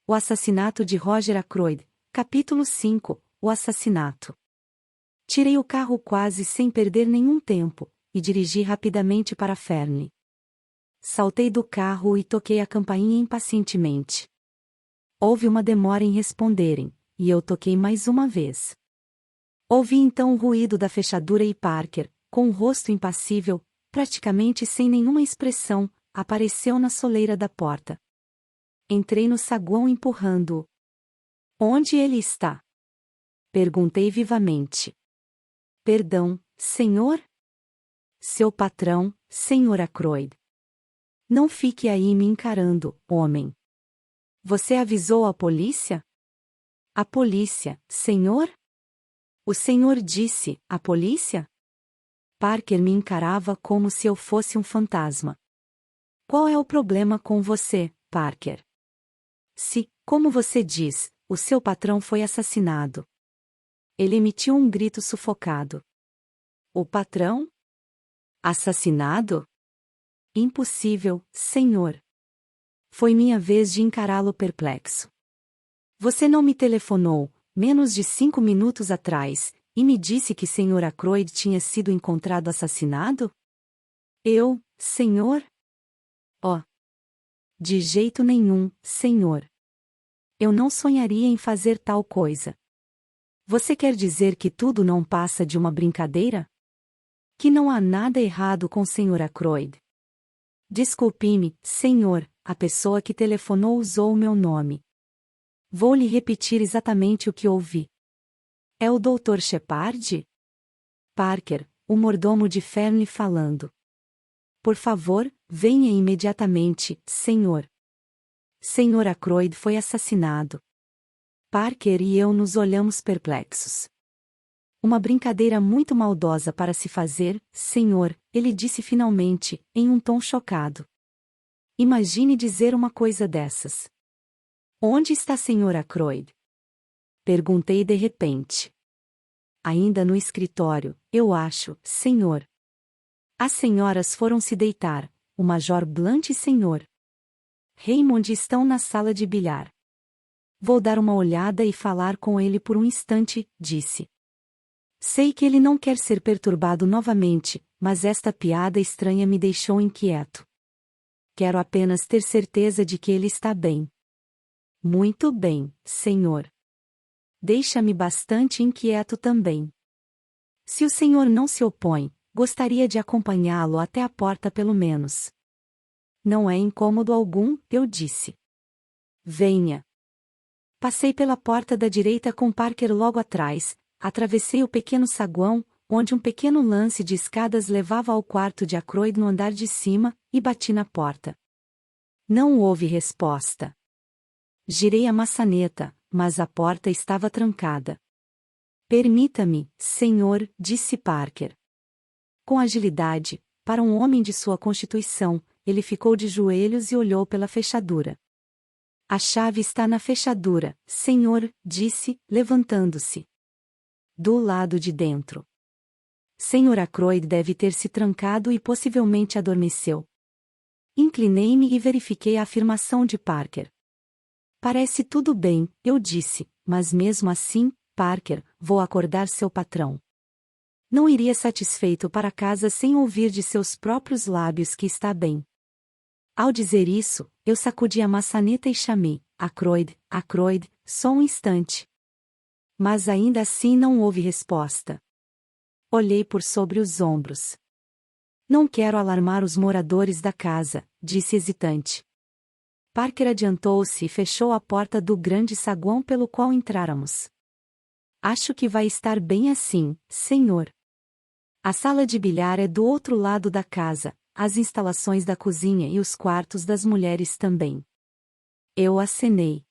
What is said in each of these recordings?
O assassinato de Roger Ackroyd. Capítulo 5. O assassinato. Tirei o carro quase sem perder nenhum tempo, e dirigi rapidamente para Fernley. Saltei do carro e toquei a campainha impacientemente. Houve uma demora em responderem, e eu toquei mais uma vez. Ouvi então o ruído da fechadura e Parker, com o rosto impassível, praticamente sem nenhuma expressão, apareceu na soleira da porta. Entrei no saguão empurrando-o. Onde ele está? Perguntei vivamente. Perdão, senhor? Seu patrão, Sr. Ackroyd. Não fique aí me encarando, homem. Você avisou a polícia? A polícia, senhor? O senhor disse, a polícia? Parker me encarava como se eu fosse um fantasma. Qual é o problema com você, Parker? Se, como você diz, o seu patrão foi assassinado. Ele emitiu um grito sufocado. O patrão? Assassinado? Impossível, senhor. Foi minha vez de encará-lo perplexo. Você não me telefonou, menos de 5 minutos atrás, e me disse que Sr. Ackroyd tinha sido encontrado assassinado? Eu, senhor? Oh! De jeito nenhum, senhor. Eu não sonharia em fazer tal coisa. Você quer dizer que tudo não passa de uma brincadeira? Que não há nada errado com Sr. Ackroyd? Desculpe-me, senhor, a pessoa que telefonou usou o meu nome. Vou lhe repetir exatamente o que ouvi. É o Dr. Shepard? Parker, o mordomo de Fernley falando. Por favor, venha imediatamente, senhor. Sr. Ackroyd foi assassinado. Parker e eu nos olhamos perplexos. Uma brincadeira muito maldosa para se fazer, senhor, ele disse finalmente, em um tom chocado. Imagine dizer uma coisa dessas. Onde está Sr. Ackroyd? Perguntei de repente. Ainda no escritório, eu acho, senhor. As senhoras foram se deitar, o Major Blunt e Sr. Raymond estão na sala de bilhar. Vou dar uma olhada e falar com ele por um instante, disse. Sei que ele não quer ser perturbado novamente, mas esta piada estranha me deixou inquieto. Quero apenas ter certeza de que ele está bem. Muito bem, senhor. Deixa-me bastante inquieto também. Se o senhor não se opõe, gostaria de acompanhá-lo até a porta pelo menos. Não é incômodo algum, eu disse. Venha. Passei pela porta da direita com Parker logo atrás, atravessei o pequeno saguão, onde um pequeno lance de escadas levava ao quarto de Ackroyd no andar de cima, e bati na porta. Não houve resposta. Girei a maçaneta, mas a porta estava trancada. Permita-me, senhor, disse Parker. Com agilidade, para um homem de sua constituição, ele ficou de joelhos e olhou pela fechadura. A chave está na fechadura, senhor, disse, levantando-se. Do lado de dentro. Sr. Ackroyd deve ter se trancado e possivelmente adormeceu. Inclinei-me e verifiquei a afirmação de Parker. Parece tudo bem, eu disse, mas mesmo assim, Parker, vou acordar seu patrão. Não iria satisfeito para casa sem ouvir de seus próprios lábios que está bem. Ao dizer isso, eu sacudi a maçaneta e chamei, Ackroyd, Ackroyd, só um instante. Mas ainda assim não houve resposta. Olhei por sobre os ombros. Não quero alarmar os moradores da casa, disse hesitante. Parker adiantou-se e fechou a porta do grande saguão pelo qual entráramos. Acho que vai estar bem assim, senhor. A sala de bilhar é do outro lado da casa, as instalações da cozinha e os quartos das mulheres também. Eu acenei.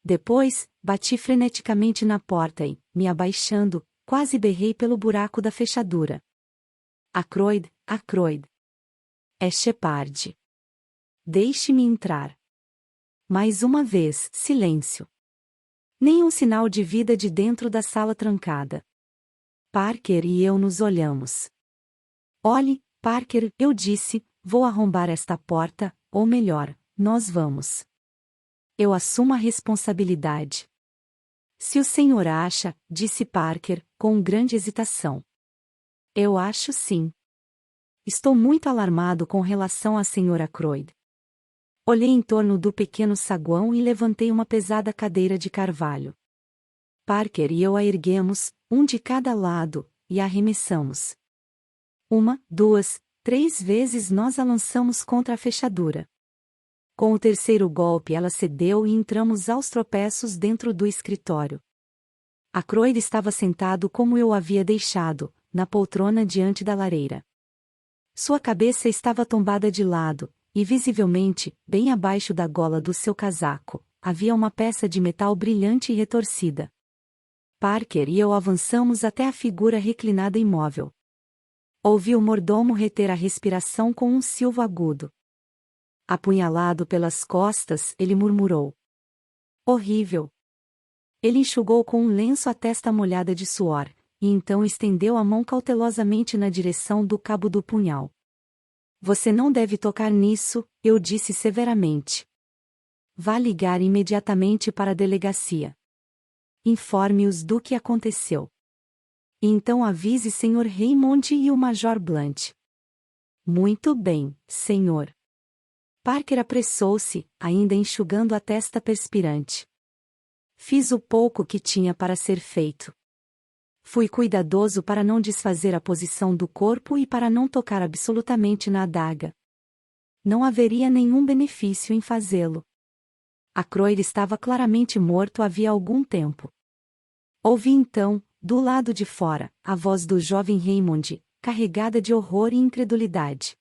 Depois, bati freneticamente na porta e, me abaixando, quase berrei pelo buraco da fechadura. Ackroyd, Ackroyd. É Shepard. Deixe-me entrar. Mais uma vez, silêncio. Nenhum sinal de vida de dentro da sala trancada. Parker e eu nos olhamos. Olhe, Parker, eu disse, vou arrombar esta porta, ou melhor, nós vamos. Eu assumo a responsabilidade. Se o senhor acha, disse Parker, com grande hesitação. Eu acho sim. Estou muito alarmado com relação à senhora Croyd. Olhei em torno do pequeno saguão e levantei uma pesada cadeira de carvalho. Parker e eu a erguemos, um de cada lado, e a arremessamos. 1, 2, 3 vezes nós a lançamos contra a fechadura. Com o terceiro golpe ela cedeu e entramos aos tropeços dentro do escritório. A Croyd estava sentado como eu o havia deixado, na poltrona diante da lareira. Sua cabeça estava tombada de lado, e visivelmente, bem abaixo da gola do seu casaco, havia uma peça de metal brilhante e retorcida. Parker e eu avançamos até a figura reclinada imóvel. Ouvi o mordomo reter a respiração com um silvo agudo. Apunhalado pelas costas, ele murmurou. Horrível. Ele enxugou com um lenço a testa molhada de suor, e então estendeu a mão cautelosamente na direção do cabo do punhal. Você não deve tocar nisso, eu disse severamente. Vá ligar imediatamente para a delegacia. Informe-os do que aconteceu. E então avise Sr. Raymond e o Major Blunt. Muito bem, senhor. Parker apressou-se, ainda enxugando a testa perspirante. Fiz o pouco que tinha para ser feito. Fui cuidadoso para não desfazer a posição do corpo e para não tocar absolutamente na adaga. Não haveria nenhum benefício em fazê-lo. A Croyd estava claramente morto havia algum tempo. Ouvi então, do lado de fora, a voz do jovem Raymond, carregada de horror e incredulidade.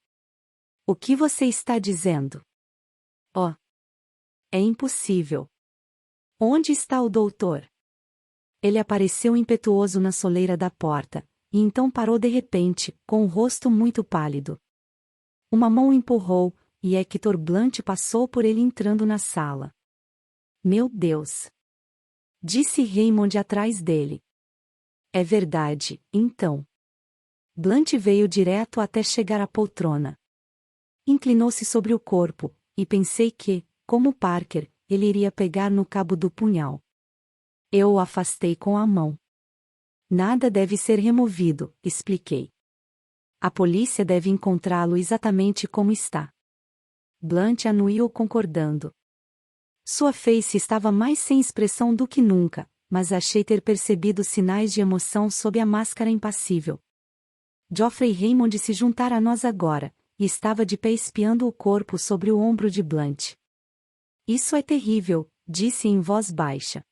O que você está dizendo? Oh! É impossível. Onde está o doutor? Ele apareceu impetuoso na soleira da porta, e então parou de repente, com o rosto muito pálido. Uma mão o empurrou, e Hector Blunt passou por ele entrando na sala. Meu Deus! Disse Raymond atrás dele. É verdade, então. Blunt veio direto até chegar à poltrona. Inclinou-se sobre o corpo, e pensei que, como Parker, ele iria pegar no cabo do punhal. Eu o afastei com a mão. Nada deve ser removido, expliquei. A polícia deve encontrá-lo exatamente como está. Blunt anuiu concordando. Sua face estava mais sem expressão do que nunca, mas achei ter percebido sinais de emoção sob a máscara impassível. Geoffrey Raymond se juntara a nós agora, e estava de pé espiando o corpo sobre o ombro de Blunt. Isso é terrível, disse em voz baixa.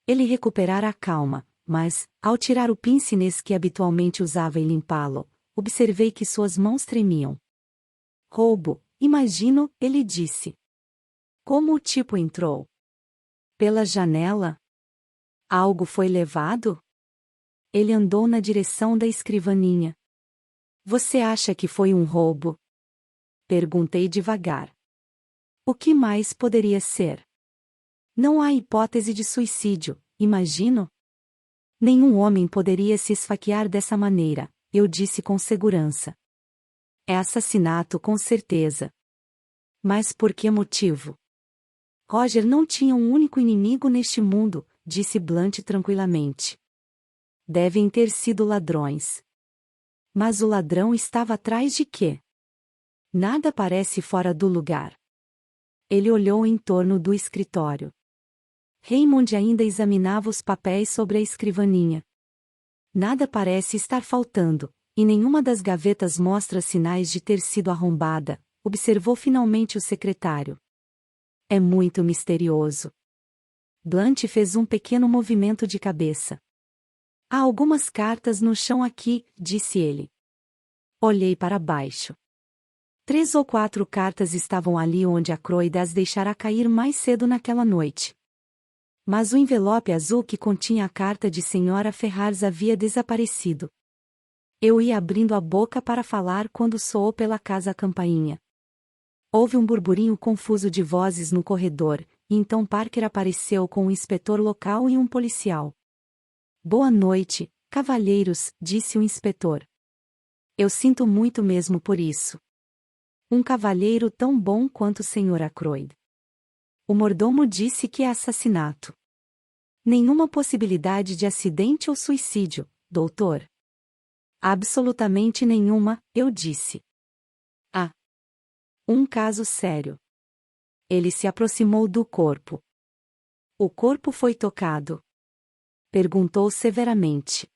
Ele recuperara a calma, mas, ao tirar o pince-nez que habitualmente usava e limpá-lo, observei que suas mãos tremiam. Roubo, imagino, ele disse. Como o tipo entrou? Pela janela? Algo foi levado? Ele andou na direção da escrivaninha. Você acha que foi um roubo? Perguntei devagar. O que mais poderia ser? Não há hipótese de suicídio, imagino? Nenhum homem poderia se esfaquear dessa maneira, eu disse com segurança. É assassinato com certeza. Mas por que motivo? Roger não tinha um único inimigo neste mundo, disse Blunt tranquilamente. Devem ter sido ladrões. Mas o ladrão estava atrás de quê? Nada parece fora do lugar. Ele olhou em torno do escritório. Raymond ainda examinava os papéis sobre a escrivaninha. Nada parece estar faltando, e nenhuma das gavetas mostra sinais de ter sido arrombada, observou finalmente o secretário. É muito misterioso. Blunt fez um pequeno movimento de cabeça. Há algumas cartas no chão aqui, disse ele. Olhei para baixo. 3 ou 4 cartas estavam ali onde a Croyd as deixara cair mais cedo naquela noite. Mas o envelope azul que continha a carta de Sra. Ferrars havia desaparecido. Eu ia abrindo a boca para falar quando soou pela casa a campainha. Houve um burburinho confuso de vozes no corredor, e então Parker apareceu com um inspetor local e um policial. Boa noite, cavalheiros, disse o inspetor. Eu sinto muito mesmo por isso. Um cavalheiro tão bom quanto Sra. Croyd. O mordomo disse que é assassinato. Nenhuma possibilidade de acidente ou suicídio, doutor. Absolutamente nenhuma, eu disse. Ah. Um caso sério. Ele se aproximou do corpo. O corpo foi tocado? Perguntou severamente.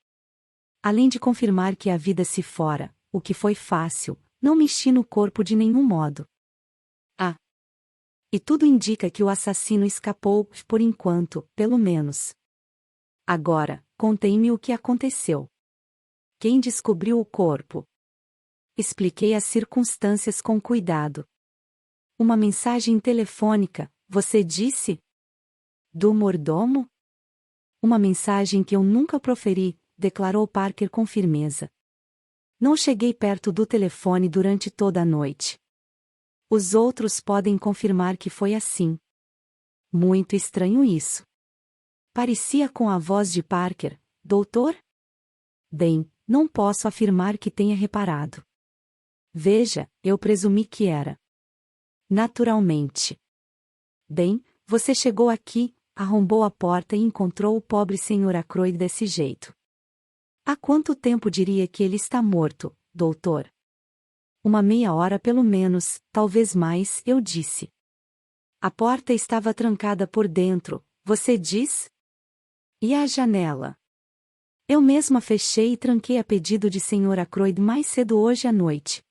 Além de confirmar que a vida se fora, o que foi fácil, não mexi no corpo de nenhum modo. Ah. E tudo indica que o assassino escapou, por enquanto, pelo menos. Agora, contei-me o que aconteceu. Quem descobriu o corpo? Expliquei as circunstâncias com cuidado. Uma mensagem telefônica, você disse? Do mordomo? Uma mensagem que eu nunca proferi, declarou Parker com firmeza. Não cheguei perto do telefone durante toda a noite. Os outros podem confirmar que foi assim. Muito estranho isso. Parecia com a voz de Parker, doutor? Bem, não posso afirmar que tenha reparado. Veja, eu presumi que era. Naturalmente. Bem, você chegou aqui, arrombou a porta e encontrou o pobre Sr. Ackroyd desse jeito. Há quanto tempo diria que ele está morto, doutor? Uma meia hora pelo menos, talvez mais, eu disse. A porta estava trancada por dentro, você diz? E a janela? Eu mesma fechei e tranquei a pedido de Sr. Ackroyd mais cedo hoje à noite.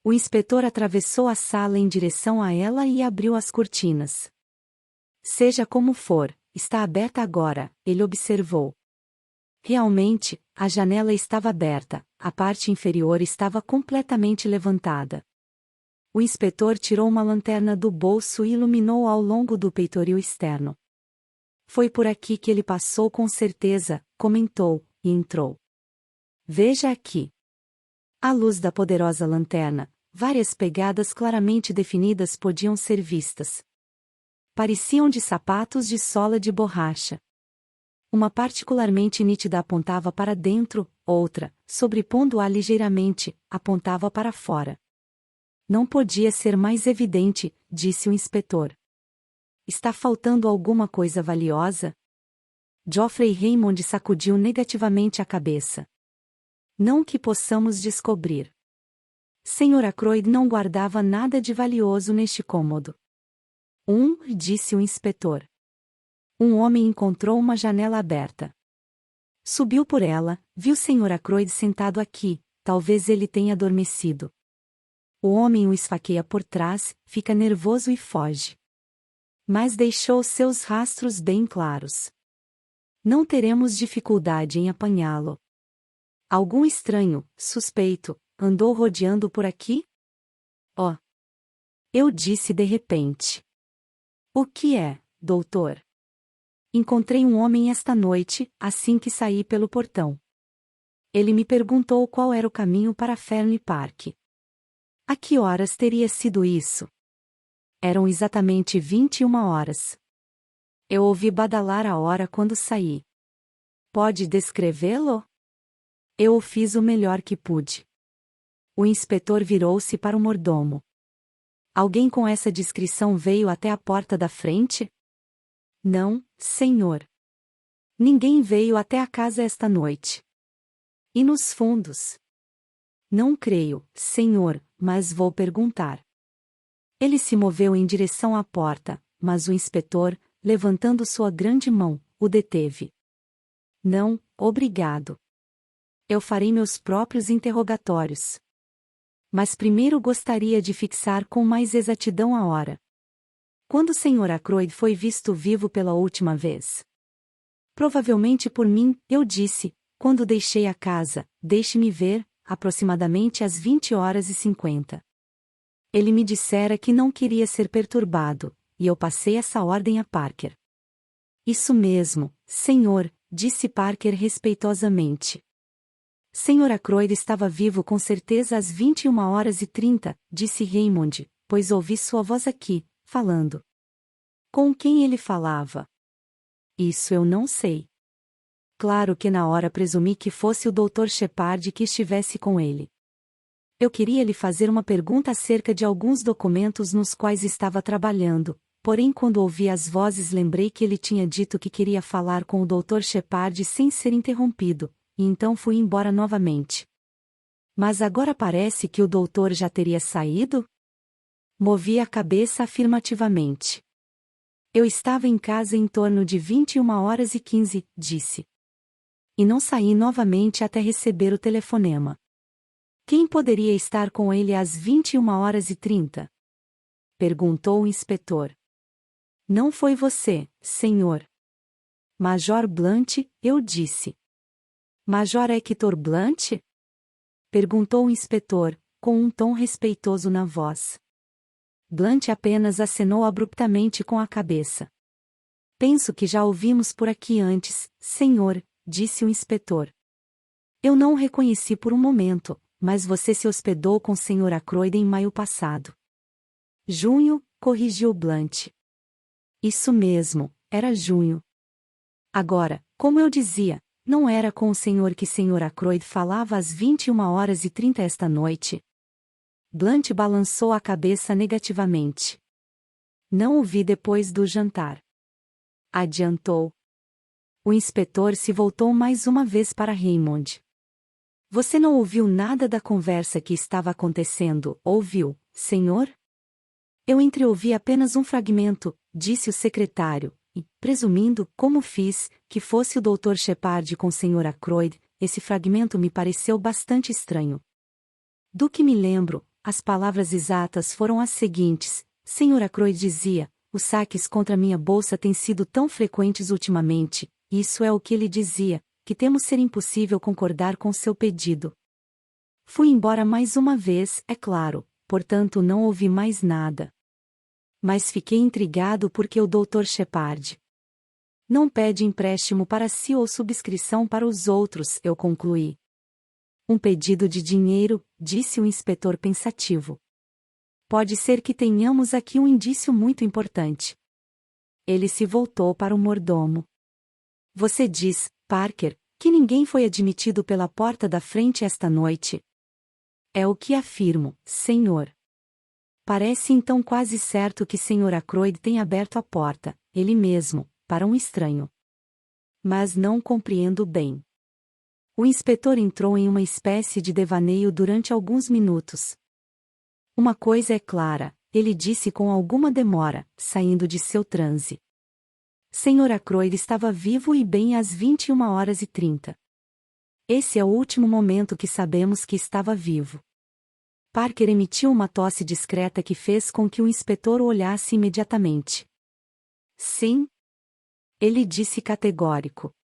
O inspetor atravessou a sala em direção a ela e abriu as cortinas. Seja como for, está aberta agora, ele observou. Realmente, a janela estava aberta, a parte inferior estava completamente levantada. O inspetor tirou uma lanterna do bolso e iluminou ao longo do peitoril externo. Foi por aqui que ele passou com certeza, comentou, e entrou. Veja aqui. À luz da poderosa lanterna, várias pegadas claramente definidas podiam ser vistas. Pareciam de sapatos de sola de borracha. Uma particularmente nítida apontava para dentro, outra, sobrepondo-a ligeiramente, apontava para fora. Não podia ser mais evidente, disse o inspetor. Está faltando alguma coisa valiosa? Geoffrey Raymond sacudiu negativamente a cabeça. Não que possamos descobrir. Sr. Ackroyd não guardava nada de valioso neste cômodo. Disse o inspetor. Um homem encontrou uma janela aberta. Subiu por ela, viu Sr. Ackroyd sentado aqui, talvez ele tenha adormecido. O homem o esfaqueia por trás, fica nervoso e foge. Mas deixou seus rastros bem claros. Não teremos dificuldade em apanhá-lo. Algum estranho, suspeito, andou rodeando por aqui? Oh! Eu disse de repente. O que é, doutor? Encontrei um homem esta noite, assim que saí pelo portão. Ele me perguntou qual era o caminho para Fern Park. A que horas teria sido isso? Eram exatamente 21 horas. Eu ouvi badalar a hora quando saí. Pode descrevê-lo? Eu fiz o melhor que pude. O inspetor virou-se para o mordomo. Alguém com essa descrição veio até a porta da frente? Não, senhor. Ninguém veio até a casa esta noite. E nos fundos? Não creio, senhor, mas vou perguntar. Ele se moveu em direção à porta, mas o inspetor, levantando sua grande mão, o deteve. Não, obrigado. Eu farei meus próprios interrogatórios. Mas primeiro gostaria de fixar com mais exatidão a hora. Quando o Sr. Ackroyd foi visto vivo pela última vez? Provavelmente por mim, eu disse, quando deixei a casa, deixe-me ver, aproximadamente às 20h50. Ele me dissera que não queria ser perturbado, e eu passei essa ordem a Parker. Isso mesmo, senhor, disse Parker respeitosamente. Sr. Ackroyd estava vivo com certeza às 21h30, disse Raymond, pois ouvi sua voz aqui, falando. Com quem ele falava? Isso eu não sei. Claro que na hora presumi que fosse o Dr. Shepard que estivesse com ele. Eu queria lhe fazer uma pergunta acerca de alguns documentos nos quais estava trabalhando, porém quando ouvi as vozes lembrei que ele tinha dito que queria falar com o Dr. Shepard sem ser interrompido, e então fui embora novamente. Mas agora parece que o doutor já teria saído? Movi a cabeça afirmativamente. Eu estava em casa em torno de 21h15, disse. E não saí novamente até receber o telefonema. Quem poderia estar com ele às 21h30? Perguntou o inspetor. Não foi você, senhor. Major Blunt, eu disse. Major Hector Blunt? Perguntou o inspetor, com um tom respeitoso na voz. Blunt apenas acenou abruptamente com a cabeça. Penso que já ouvimos por aqui antes, senhor, disse o inspetor. Eu não o reconheci por um momento, mas você se hospedou com o Sr. Ackroyd em maio passado. Junho, corrigiu Blunt. Isso mesmo, era junho. Agora, como eu dizia, não era com o senhor que Sr. Ackroyd falava às 21h30 esta noite? Blunt balançou a cabeça negativamente. Não o vi depois do jantar. Adiantou. O inspetor se voltou mais uma vez para Raymond. Você não ouviu nada da conversa que estava acontecendo, ouviu, senhor? Eu entreouvi apenas um fragmento, disse o secretário, e, presumindo, como fiz, que fosse o Dr. Shepard com o Sr. Ackroyd, esse fragmento me pareceu bastante estranho. Do que me lembro, as palavras exatas foram as seguintes: Sr. Ackroyd dizia, os saques contra minha bolsa têm sido tão frequentes ultimamente, isso é o que ele dizia, que temo ser impossível concordar com seu pedido. Fui embora mais uma vez, é claro, portanto não ouvi mais nada. Mas fiquei intrigado porque o Dr. Shepard não pede empréstimo para si ou subscrição para os outros, eu concluí. Um pedido de dinheiro, disse o inspetor pensativo. Pode ser que tenhamos aqui um indício muito importante. Ele se voltou para o mordomo. Você diz, Parker, que ninguém foi admitido pela porta da frente esta noite? É o que afirmo, senhor. Parece então quase certo que Sr. Ackroyd tenha aberto a porta, ele mesmo, para um estranho. Mas não compreendo bem. O inspetor entrou em uma espécie de devaneio durante alguns minutos. Uma coisa é clara, ele disse com alguma demora, saindo de seu transe. Sr. Ackroyd estava vivo e bem às 21h30. Esse é o último momento que sabemos que estava vivo. Parker emitiu uma tosse discreta que fez com que o inspetor o olhasse imediatamente. Sim? Ele disse categórico.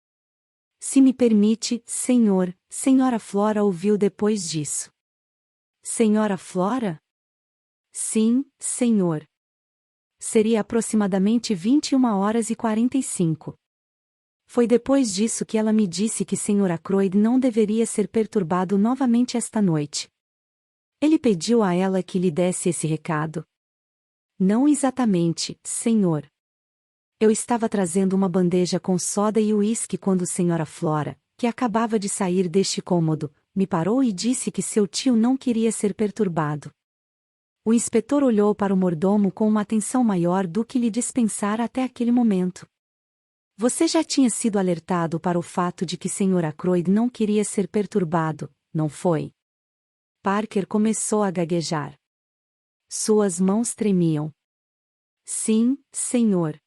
Se me permite, senhor, Senhora Flora ouviu depois disso. Senhora Flora? Sim, senhor. Seria aproximadamente 21h45. Foi depois disso que ela me disse que Sr. Ackroyd não deveria ser perturbado novamente esta noite. Ele pediu a ela que lhe desse esse recado? Não exatamente, senhor. Eu estava trazendo uma bandeja com soda e uísque quando a Sra. Flora, que acabava de sair deste cômodo, me parou e disse que seu tio não queria ser perturbado. O inspetor olhou para o mordomo com uma atenção maior do que lhe dispensara até aquele momento. Você já tinha sido alertado para o fato de que Sr. Ackroyd não queria ser perturbado, não foi? Parker começou a gaguejar. Suas mãos tremiam. Sim, senhor.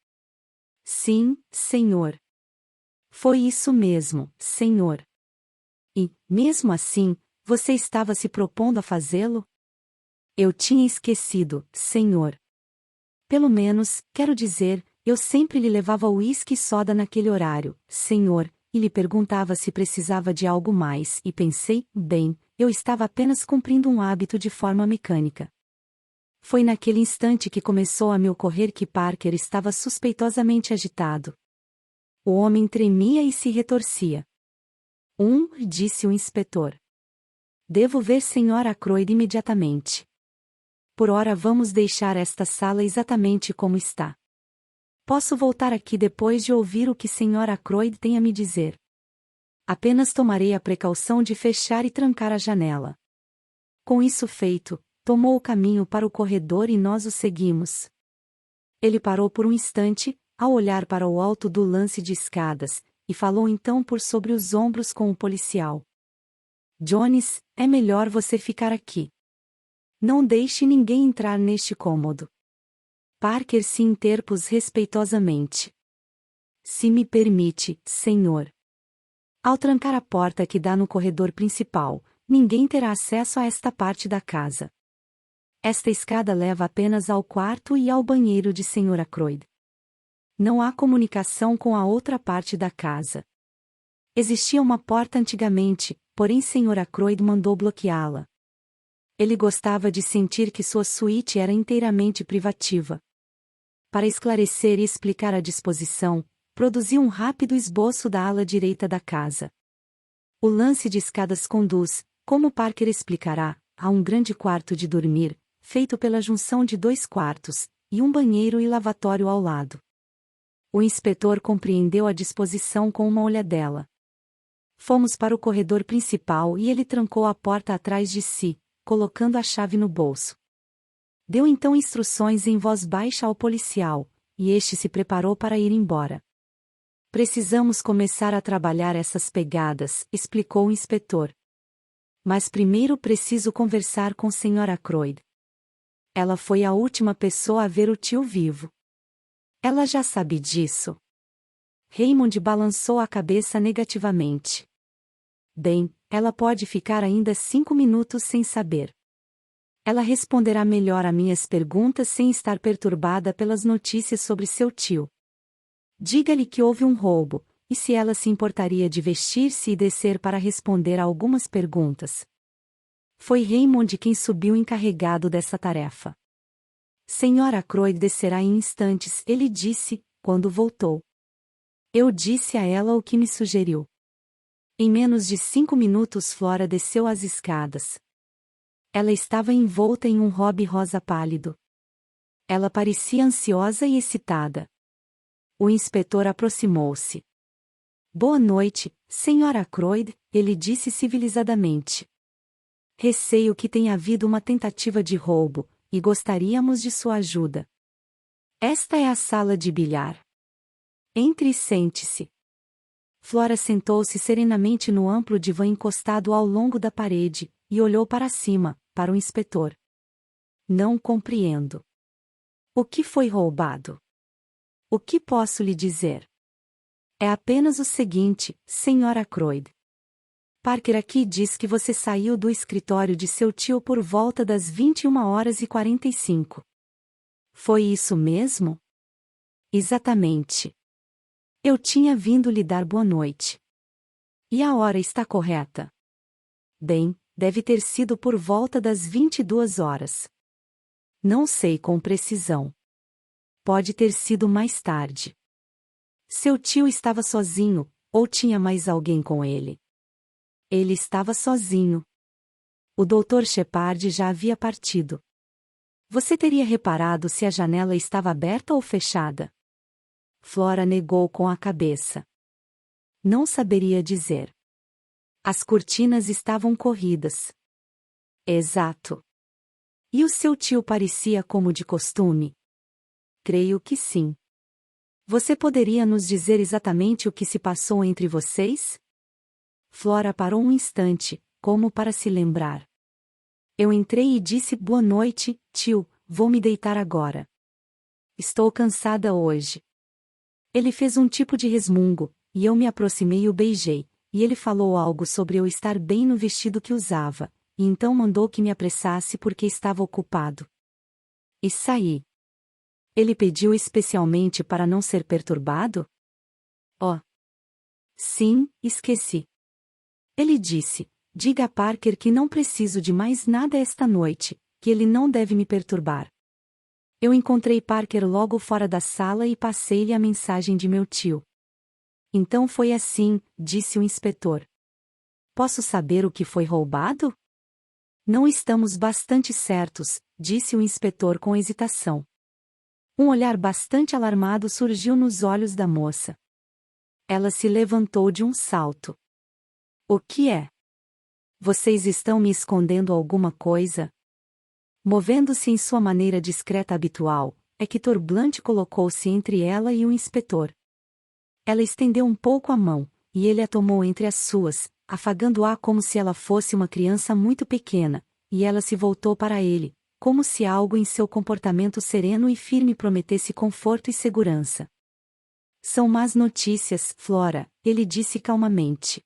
Sim, senhor. Foi isso mesmo, senhor. E, mesmo assim, você estava se propondo a fazê-lo? Eu tinha esquecido, senhor. Pelo menos, quero dizer, eu sempre lhe levava uísque e soda naquele horário, senhor, e lhe perguntava se precisava de algo mais, e pensei, bem, eu estava apenas cumprindo um hábito de forma mecânica. Foi naquele instante que começou a me ocorrer que Parker estava suspeitosamente agitado. O homem tremia e se retorcia. Disse o inspetor. Devo ver Sr. Ackroyd imediatamente. Por ora vamos deixar esta sala exatamente como está. Posso voltar aqui depois de ouvir o que Sr. Ackroyd tem a me dizer. Apenas tomarei a precaução de fechar e trancar a janela. Com isso feito, tomou o caminho para o corredor e nós o seguimos. Ele parou por um instante, ao olhar para o alto do lance de escadas, e falou então por sobre os ombros com o policial. Jones, é melhor você ficar aqui. Não deixe ninguém entrar neste cômodo. Parker se interpôs respeitosamente. Se me permite, senhor. Ao trancar a porta que dá no corredor principal, ninguém terá acesso a esta parte da casa. Esta escada leva apenas ao quarto e ao banheiro de Sra. Croyd. Não há comunicação com a outra parte da casa. Existia uma porta antigamente, porém Sra. Croyd mandou bloqueá-la. Ele gostava de sentir que sua suíte era inteiramente privativa. Para esclarecer e explicar a disposição, produziu um rápido esboço da ala direita da casa. O lance de escadas conduz, como Parker explicará, a um grande quarto de dormir, feito pela junção de 2 quartos, e um banheiro e lavatório ao lado. O inspetor compreendeu a disposição com uma olhadela. Fomos para o corredor principal e ele trancou a porta atrás de si, colocando a chave no bolso. Deu então instruções em voz baixa ao policial, e este se preparou para ir embora. Precisamos começar a trabalhar essas pegadas, explicou o inspetor. Mas primeiro preciso conversar com Sra. Croyd. Ela foi a última pessoa a ver o tio vivo. Ela já sabe disso. Raymond balançou a cabeça negativamente. Bem, ela pode ficar ainda 5 minutos sem saber. Ela responderá melhor a minhas perguntas sem estar perturbada pelas notícias sobre seu tio. Diga-lhe que houve um roubo, e se ela se importaria de vestir-se e descer para responder a algumas perguntas. Foi Raymond quem subiu encarregado dessa tarefa. Sra. Croyd descerá em instantes, ele disse, quando voltou. Eu disse a ela o que me sugeriu. Em menos de 5 minutos Flora desceu as escadas. Ela estava envolta em um robe rosa pálido. Ela parecia ansiosa e excitada. O inspetor aproximou-se. Boa noite, Sra. Croyd, ele disse civilizadamente. Receio que tenha havido uma tentativa de roubo, e gostaríamos de sua ajuda. Esta é a sala de bilhar. Entre e sente-se. Flora sentou-se serenamente no amplo divã encostado ao longo da parede, e olhou para cima, para o inspetor. Não compreendo. O que foi roubado? O que posso lhe dizer? É apenas o seguinte, Sra. Croyd. Parker aqui diz que você saiu do escritório de seu tio por volta das 21h45. Foi isso mesmo? Exatamente. Eu tinha vindo lhe dar boa noite. E a hora está correta? Bem, deve ter sido por volta das 22 horas. Não sei com precisão. Pode ter sido mais tarde. Seu tio estava sozinho, ou tinha mais alguém com ele? Ele estava sozinho. O Dr. Shepard já havia partido. Você teria reparado se a janela estava aberta ou fechada? Flora negou com a cabeça. Não saberia dizer. As cortinas estavam corridas. Exato. E o seu tio parecia como de costume? Creio que sim. Você poderia nos dizer exatamente o que se passou entre vocês? Flora parou um instante, como para se lembrar. Eu entrei e disse boa noite, tio, vou me deitar agora. Estou cansada hoje. Ele fez um tipo de resmungo, e eu me aproximei e o beijei, e ele falou algo sobre eu estar bem no vestido que usava, e então mandou que me apressasse porque estava ocupado. E saí. Ele pediu especialmente para não ser perturbado? Oh. Sim, esqueci. Ele disse, diga a Parker que não preciso de mais nada esta noite, que ele não deve me perturbar. Eu encontrei Parker logo fora da sala e passei-lhe a mensagem de meu tio. Então foi assim, disse o inspetor. Posso saber o que foi roubado? Não estamos bastante certos, disse o inspetor com hesitação. Um olhar bastante alarmado surgiu nos olhos da moça. Ela se levantou de um salto. O que é? Vocês estão me escondendo alguma coisa? Movendo-se em sua maneira discreta habitual, Hector Blunt colocou-se entre ela e o inspetor. Ela estendeu um pouco a mão, e ele a tomou entre as suas, afagando-a como se ela fosse uma criança muito pequena, e ela se voltou para ele, como se algo em seu comportamento sereno e firme prometesse conforto e segurança. São más notícias, Flora, ele disse calmamente.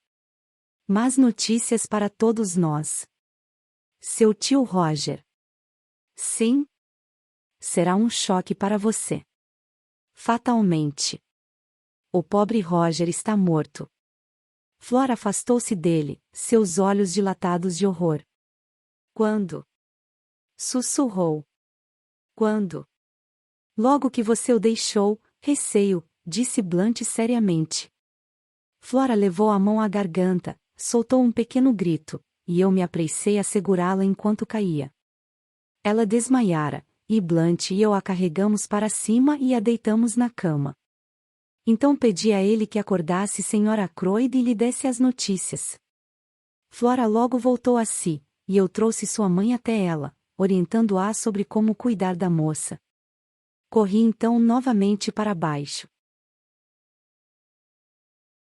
Más notícias para todos nós. Seu tio Roger. Sim. Será um choque para você. Fatalmente. O pobre Roger está morto. Flora afastou-se dele, seus olhos dilatados de horror. Quando? Sussurrou. Quando? Logo que você o deixou, receio, disse Blunt seriamente. Flora levou a mão à garganta, soltou um pequeno grito, e eu me apressei a segurá-la enquanto caía. Ela desmaiara, e Blunt e eu a carregamos para cima e a deitamos na cama. Então pedi a ele que acordasse Sra. Croyd e lhe desse as notícias. Flora logo voltou a si, e eu trouxe sua mãe até ela, orientando-a sobre como cuidar da moça. Corri então novamente para baixo.